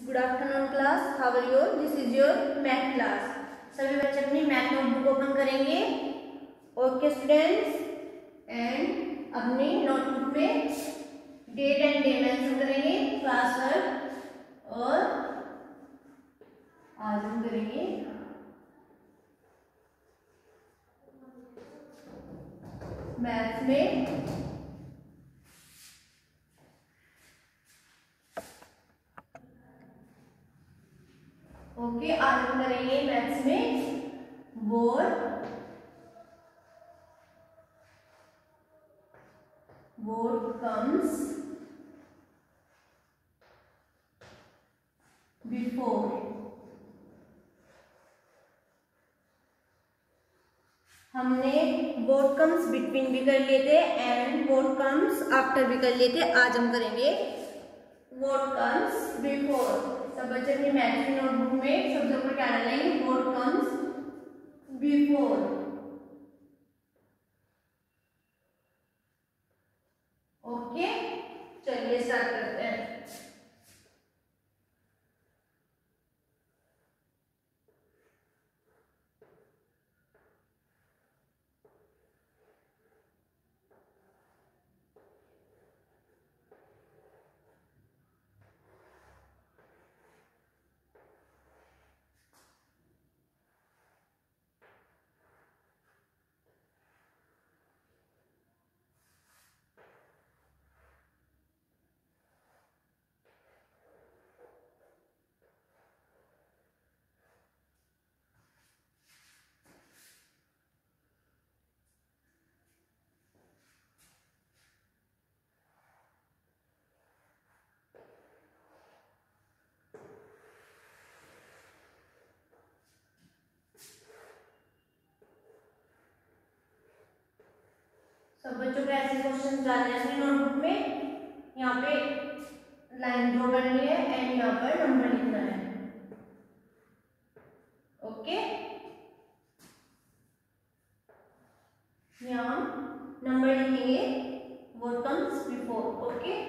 Good afternoon class, how are you? This is your math class. सभी बच्चे अपनी math notebook open करेंगे। Okay students, and अपनी notebook में डेट एंड डे मेंशन करेंगे, class work, और आज हम करेंगे मैथ में आज हम करेंगे मैथ्स में what comes before। हमने what comes between भी कर लिए थे एंड what comes after भी कर लिए थे। आज हम करेंगे what comes before। सब बच्चे अपनी मैथ की नोटबुक में सबसे ऊपर क्या डालेंगे? what comes before। ओके, चलिए स्टार्ट करते हैं। सब बच्चों को ऐसे क्वेश्चन डालने हैं अपनी नोटबुक में। यहाँ पे लाइन ड्रॉ करनी है एंड यहाँ पर नंबर लिखना है। ओके, यहाँ नंबर लिखेंगे व्हाट कम्स बिफोर। ओके,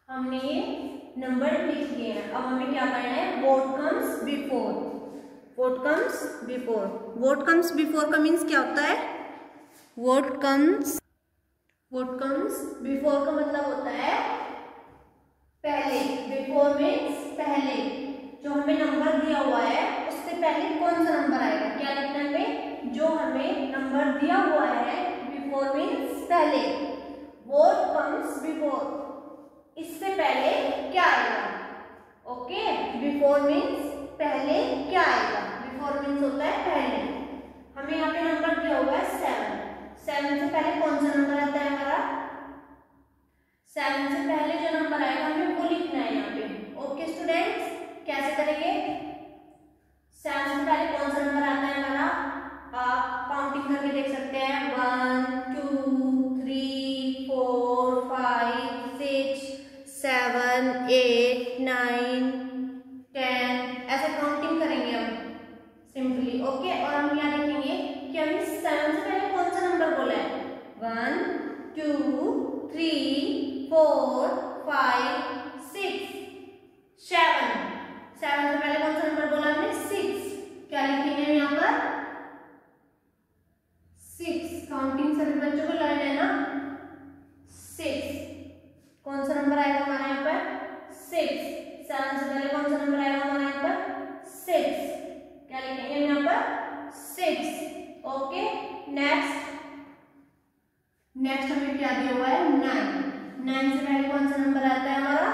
हमने ये नंबर लिख लिए हैं। अब हमें क्या करना है? What comes before. What comes before, what comes before का मीन्स क्या होता है? व्हाट कम्स बिफोर का मतलब होता है पहले। बिफोर मीन्स पहले। जो हमें नंबर दिया हुआ है उससे पहले कौन सा नंबर आएगा? क्या लिखना है हमें? जो हमें नंबर दिया हुआ है, बिफोर मीन्स पहले। व्हाट कम्स बिफोर, इससे पहले क्या आएगा? ओके, बिफोर मीन्स पहले क्या आएगा? बिफोर मीन्स होता है पहले। हमें यहाँ पे नंबर दिया हुआ है 7। 7 से पहले कौन सा नंबर आता है हमारा? 7 से पहले जो नंबर आएगा हमें वो लिखना है यहाँ पे। ओके स्टूडेंट्स, कैसे करेंगे? 7 से पहले कौन सा नंबर आता है हमारा? आप काउंटिंग करके देख सकते हैं। 1 2 3 4 5 6 7 8 9 10, ऐसे काउंटिंग करेंगे हम। 9 से पहले कौन सा नंबर आता है हमारा?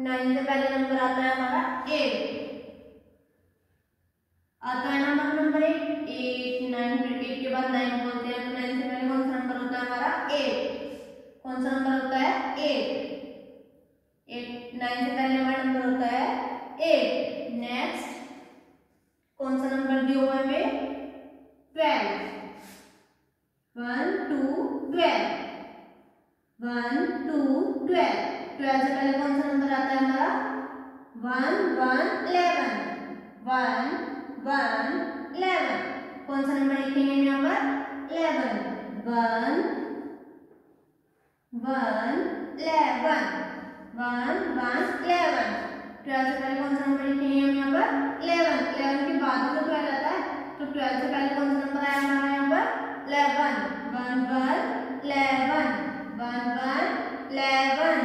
9 से पहले नंबर आता है हमारा 8, आता है नंबर 8, 8 9, फिर 8 के बाद 9 बोलते हैं, तो 9 से पहले कौन सा नंबर होता है हमारा? 8। कौन सा नंबर होता है? 8। 9 से पहले हमारा नंबर होता है 8। नेक्स्ट कौन सा नंबर दिया हुआ है हमें? 12। 1 2 12, 1 2 12। 12 से पहले कौन सा नंबर आता है हमारा? 1 1 11, 1 1 11। कौन सा नंबर लिखेंगे यहाँ पर? 11, 1 1 11, 1 1 11। 12 से पहले कौन सा नंबर लिखेंगे हम यहाँ पर? 11। 11 के बाद तो 12 आता है, तो 12 से पहले कौन सा नंबर आया हमारा यहाँ पर? 11, 1 1 11, 1 1 11,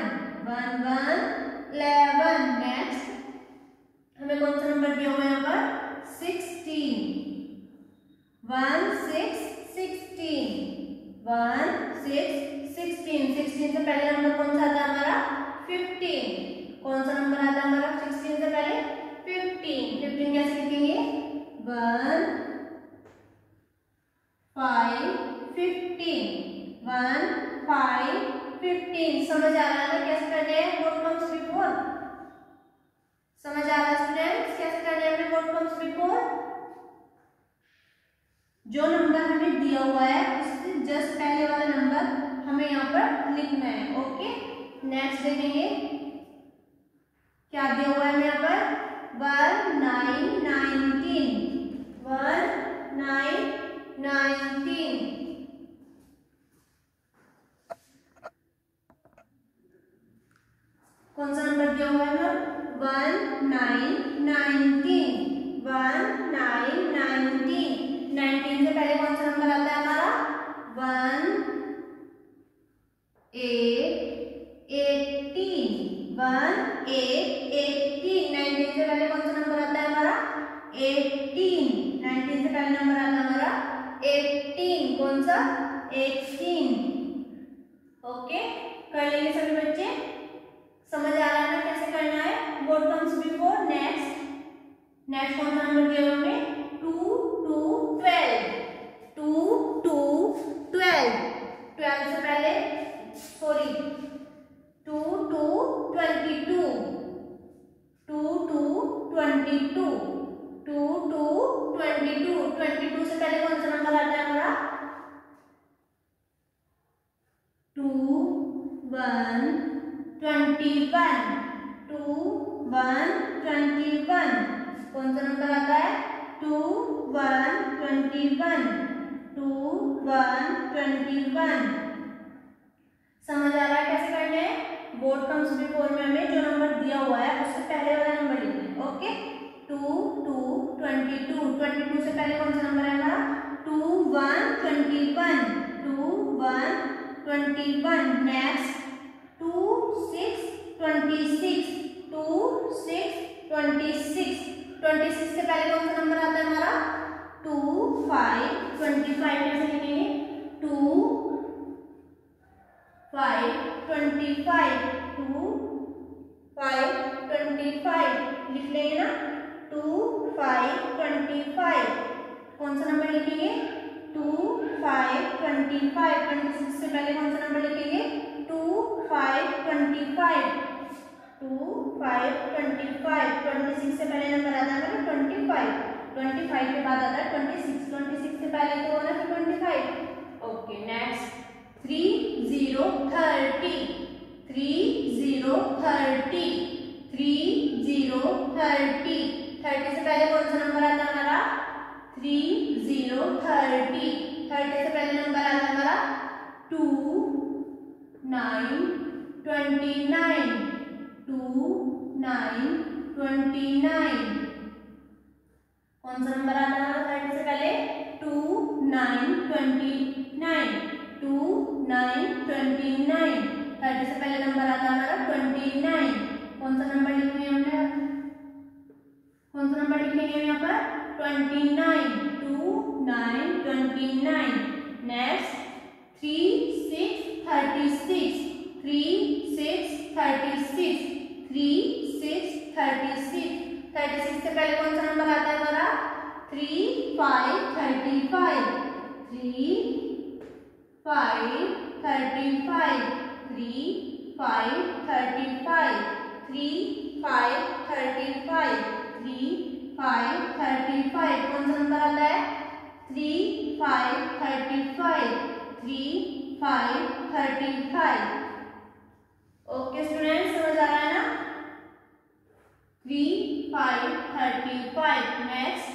1 1 11। नेक्स्ट हमें कौन सा नंबर दिया हुआ है यहाँ पर? 16, 1 6 16, 1 6 16। 16 से पहले नंबर कौन सा आता है हमारा? 15। कौन सा नंबर आता है हमारा 16 से पहले? 15। 15 कैसे लिखेंगे? 1 5 15, 1 5 15। समझ आ रहा है ना कैसे करने हैं व्हाट कम्स बिफोर? समझ आ रहा है स्टूडेंट्स कैसे करने हैं व्हाट कम्स बिफोर? जो नंबर हमें दिया हुआ है उससे जस्ट पहले वाला नंबर हमें यहाँ पर लिखना है। ओके, नेक्स्ट देखेंगे क्या दिया हुआ है यहाँ पर? 1 9 19, 1 9 19। कौन सा नंबर दिया हुआ है? 1 9 19, 1 9 19। 19 से पहले कौन सा नंबर आता है हमारा? 1 8 18, 1 8 18। 19 से पहले कौन सा नंबर आता है हमारा? 18। 19 से पहले नंबर आता है हमारा 18। कौन सा? 18। ओके, कर लेंगे सभी बच्चे। समझ आ रहा है ना कैसे करना है व्हाट कम्स बिफोर? नेक्स्ट कौन सा नंबर दिया हुआ है? 2 2 12, 2 2 12। 12 से पहले 2 2 22, 2 2 22, 2 2 22। 22 से पहले कौन सा नंबर आता है हमारा? 2 1 21, 2 1 21। कौन सा नंबर आता है? 2 1 21, 2 1 21। समझ आ रहा है कैसे करने हैं? व्हाट कम्स बिफोर में हमें जो नंबर दिया हुआ है उससे पहले वाला नंबर लिखना है। ओके, 2 2 22। 22 से पहले कौन सा नंबर है हमारा? 2 1 21, 2 1 21। नेक्स्ट 2 6 26, 2 6 26। 26 से पहले कौन सा नंबर आता है हमारा? 2 5 25। कैसे लिखेंगे? 2 5 25, 2 5 25। लिख लेंगे ना? 2 5 25। कौन सा नंबर लिखेंगे? 2 5 25। 26 से पहले कौन सा नंबर लिखेंगे? 2 5 25, 2 5 25। 26 से पहले नंबर आता है 25, 25 के बाद आता है 26। 26 से पहले तो होना है 25। Okay, next 3 0 30, 3 0 30, 3 0 30। 30 से पहले कौन सा नंबर आता है हमारा? 3 0 30। 30 से पहले नंबर आता है हमारा 2 9 29, 2 9 29। कौन सा नंबर आता है हमारा 30 से पहले? 2 9 29, 2 9 29। 30 से पहले नंबर आता है हमारा 29। कौन सा नंबर लिखेंगे हमने? कौन सा नंबर लिखेंगे यहाँ पर? 29, 2 9 29। नेक्स्ट 3 6 36, 3 6 36, 3 6 36, 36 से पहले कौन सा नंबर आता है हमारा 3 5 35, 3 5 35, 3 5 35, 3 5 35, 3 5 35, कौन सा नंबर आता है 3 5 35, 3 5 35। ओके स्टूडेंट, समझ आ रहा है ना 3 5 35। नेक्स्ट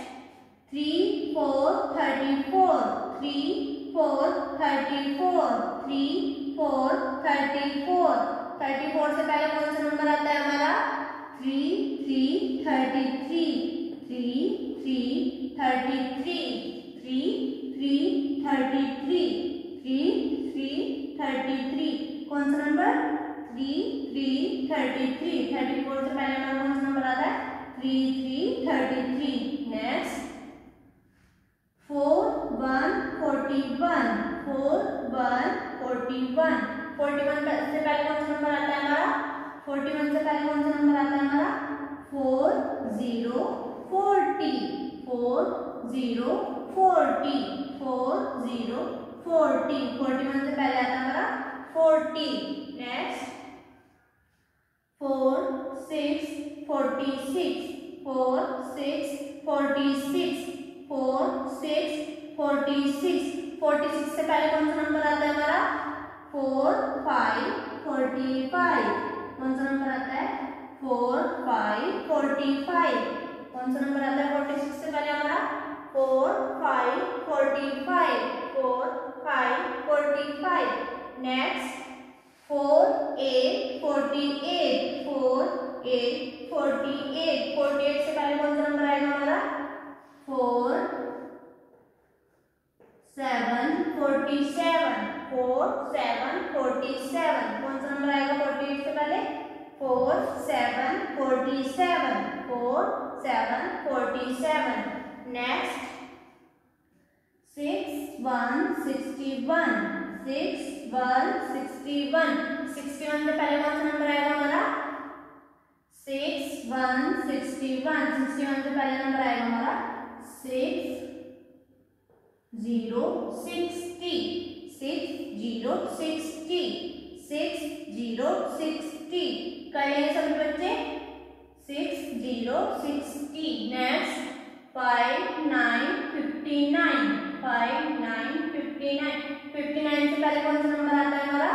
3 4 34, 3 4 34, 3 4 34, 34 से पहले कौन सा नंबर आता है हमारा 3 3 33, 3 3 33, 3 3 33, 3 3 33, कौन सा नंबर 3 3 33, 34 से पहले हमारा कौन सा नंबर आता है 3 3 33। नेक्स्ट 4 1 41, 4 1 41, 41 से पहले कौन सा नंबर आता है हमारा 41 से पहले कौन सा नंबर आता है हमारा 4 0 40, 4 0 40, 4 0 40, 41 से पहले आता है हमारा 40। नेक्स्ट 4 6 46, 4 6 46, 4 6 46, 46 से पहले कौन सा नंबर आता है हमारा 4 5 45, कौन सा नंबर आता है 4 5 45, कौन सा नंबर आता है 46 से पहले हमारा 4 5 45, 4 5 45। नेक्स्ट 4 8 48, 4 8 48, 48 से पहले कौन सा नंबर आएगा हमारा 4 7 47, 4 7 47, कौन सा नंबर आएगा 48 से पहले 4 7 47, 4 7 47। नेक्स्ट 6 1 61, 6 1 61, 61 से पहले कौन सा नंबर आएगा हमारा 6 1 61, 61 से पहले नंबर आएगा हमारा 6 0 60, 6 0 60, 6 0 60, कर लेंगे सभी बच्चे 6 0 60। नेक्स्ट 5 9 59, 5 9 59, 59 से पहले कौन सा नंबर आता है हमारा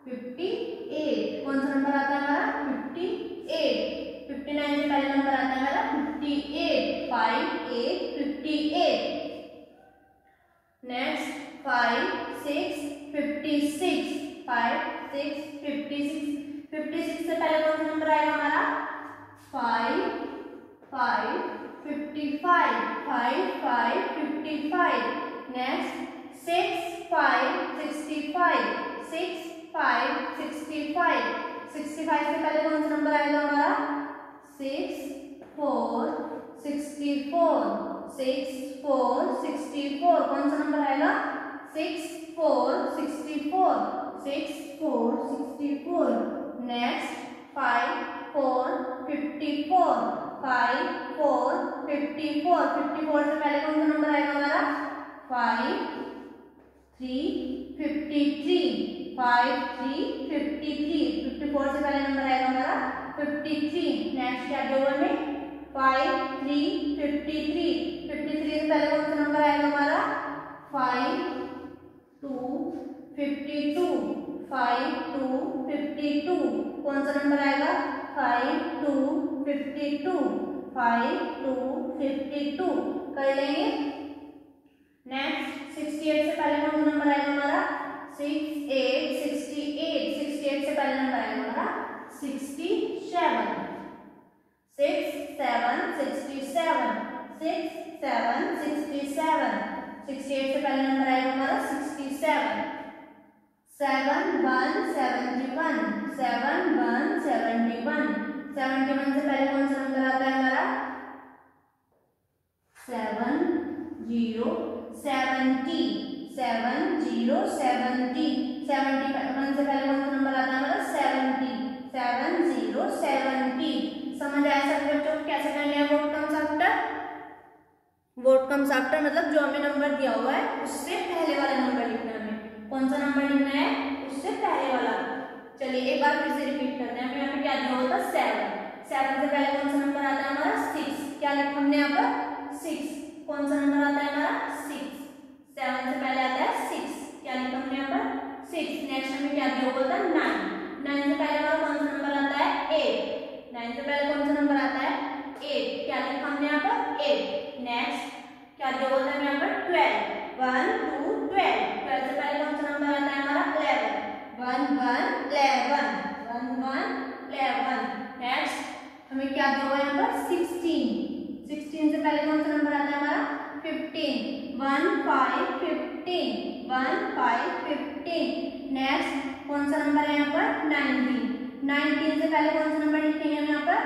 58, कौन सा नंबर आता है हमारा 58, 59 से पहले नंबर आता है हमारा 58, 5 8 58। नेक्स्ट 5 6 56, 5 6 56, 56 से पहले कौन सा नंबर आएगा हमारा 5 5 55, 5 5 55। नेक्स्ट 6 5 65, 6 5 65, 65 से पहले कौन सा नंबर आएगा हमारा 6 4 64, 6 4 64, कौन सा नंबर आएगा 6 4 64, 6 4 64। नेक्स्ट 5 4 54, 5 4 54, 54 से पहले कौन सा नंबर आएगा हमारा 5 3 53, 5 3 53, 54 से पहले नंबर आएगा हमारा 53। नेक्स्ट क्या दिया हुआ में 5 3 53, 53 से पहले कौन सा नंबर आएगा हमारा 5 2 52, 5 2 52, कौन सा नंबर आएगा 5 2 52, 5 2 52, कर लेंगे। नेक्स्ट 68 से पहले कौन सा नंबर आएगा हमारा 6 8 68, 68 से पहले नंबर आएगा हमारा 67, 6 7 67, 6 7 67, 68 से पहले नंबर आएगा हमारा 67, 7 1 71, 7 1 71, 71 से पहले कौन सा नंबर आता है हमारा 7 0 70, 7 0 70, 70 1 से पहले कौन सा नंबर आता है हमारा 70 70 समझ आया सभी बच्चों को कैसे करना है vote comes after. Vote comes after मतलब जो हमें नंबर दिया हुआ है उससे पहले वाला नंबर लिखना है। हमें कौन सा नंबर लिखना है उससे पहले वाला। चलिए एक बार फिर से रिपीट करते हैं। हमें यहाँ पे क्या दिया होता है 7 से पहले कौन सा नंबर आता है हमारा 6। क्या लिखा हमने यहाँ पर 6। कौन सा नंबर आता है हमारा 6। 7 से पहले आता है 6। क्या लिखा हमने यहाँ पर 6। नेक्स्ट हमें क्या दिया होता है 9 से पहले हमारा कौन सा नंबर आता है 8। 9 से पहले कौन सा नंबर आता है 8। क्या लिखा हमने यहाँ पर 8। नेक्स्ट क्या दिया होता है यहाँ पर 12 1 2 12 12 से पहले कौन सा नंबर आता है हमारा 11 1 1 11 1 1 11। नेक्स्ट हमें क्या दिया हुआ है यहाँ पर 16 से पहले कौन सा नंबर आता है हमारा 15 1 5 15 1 5 15। नेक्स्ट कौन सा नंबर है यहाँ पर 19 से पहले कौन सा नंबर लिखेंगे हम यहाँ पर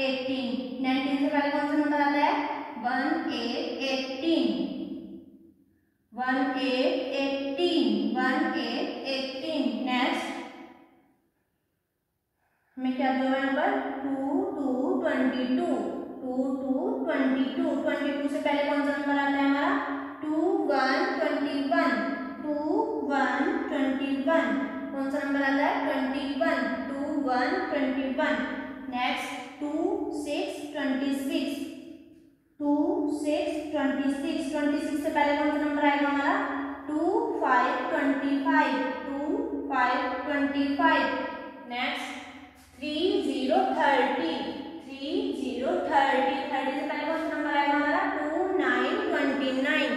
18। 19 से पहले कौन सा नंबर आता है 1 8 18 1 8 18 1 8 18। नेक्स्ट हमें क्या दिया हुआ है यहाँ पर 2 2 22 2 2 22 22 से पहले कौन सा नंबर आता है हमारा 2 1 21 2 1 21। कौन सा नंबर आता है 21 2 1 21। नेक्स्ट 2 6 26 2 6 26 26 से पहले कौन सा नंबर आएगा हमारा 2 5 25 2 5 25। नेक्स्ट 3 0 30 3 0 30 30 से पहले कौन सा नंबर आएगा हमारा 2 9 29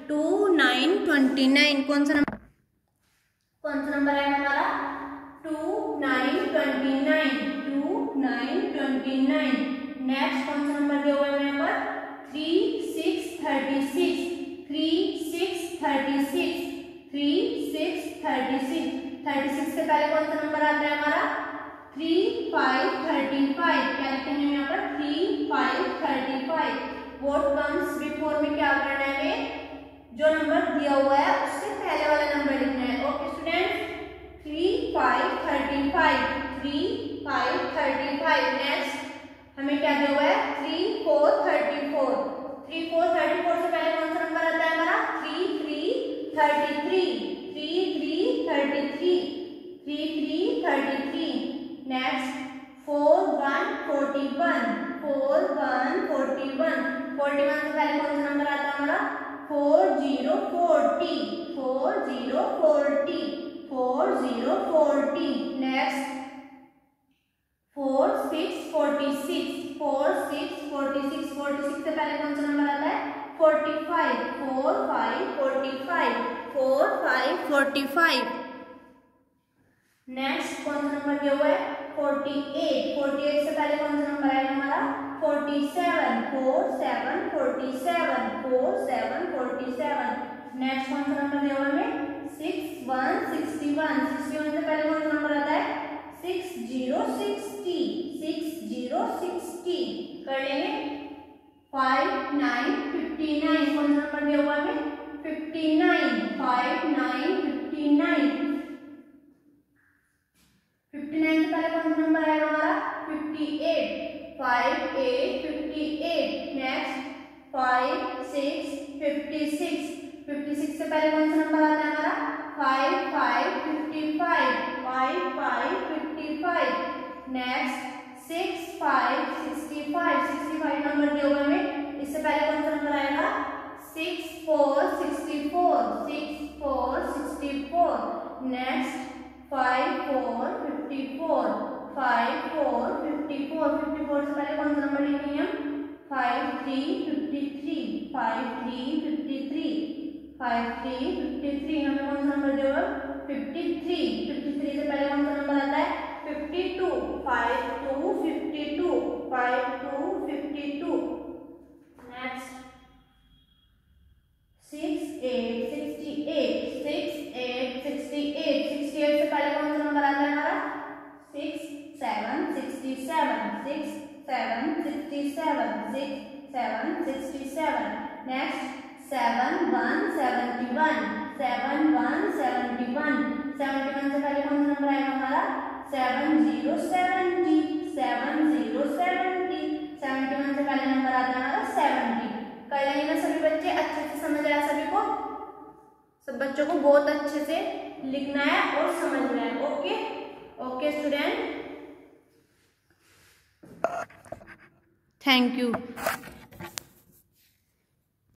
2 9 29। कौन सा नंबर आएगा हमारा 2 9 29 2 9 29। नेक्स्ट कौन सा नंबर दिया हुआ है यहाँ पर 3 6 36 3 6 36 3 6 36 36 से पहले कौन सा नंबर आता है हमारा 3 5 35। क्या लिखेंगे यहाँ पर 3 5 35। व्हाट कम्स बिफोर में क्या करना है हमें जो नंबर दिया हुआ है उससे पहले वाला नंबर लिखना है। Okay students 3 5 35 3 5 35। नेक्स्ट हमें क्या दिया हुआ है 3 4 34 3 4 34 से पहले कौन सा नंबर आता है हमारा 3 3 33 3 3 33 3 3 33। नेक्स्ट 4 1 41 4 1 41 41 से पहले कौन सा नंबर आता है हमारा 4 0 40 4 0 40 4 0 40। नेक्स्ट 4 6 46 4 6 46 46 से पहले कौन सा नंबर आता है 45 4 5 45 4 5 45। नेक्स्ट कौन सा नंबर दिया हुआ है 48 48 से पहले कौन सा नंबर आएगा हमारा 47 4 7 47 4 7 47। नेक्स्ट कौन सा नंबर दिया हुआ है 6 1 61 61 से पहले कौन सा नंबर आता है 6 0 60 6 0 60 कर लेंगे। 5 9 59 कौन सा नंबर दिया हुआ है 59 5 9 59 59 से पहले कौन सा नंबर आएगा हमारा 58 5 8 58। नेक्स्ट 5 6 56 56 से पहले कौन सा नंबर आता है हमारा 5 5 55 5 5 55। नेक्स्ट 6 5 65 65 नंबर दिया हुआ हमें इससे पहले कौन सा नंबर आएगा 6 4 64 6 4 64। नेक्स्ट 5 4 54 5 4 54 54 से पहले कौन सा नंबर लिखेंगे हम 5 3 53 5 3 53 5 3 53। हमें कौन सा नंबर दिया हुआ 53 53 से पहले कौन सा नंबर आता है 52 5 2 52 5 2 52। नेक्स्ट 6 8 68 6 8 68 68 से पहले कौन सा नंबर आता है हमारा 6 7 67 6 7 67 6 7 67। नेक्स्ट 7 1 71 7 1 71 71 से पहले कौन सा नंबर आएगा हमारा 7070 7070 71 से पहले नंबर आता है हमारा 70। कर लेंगे ना सभी बच्चे? अच्छे से समझ आया सभी को? सब बच्चों को बहुत अच्छे से लिखना है और समझना है। Okay okay student, thank you.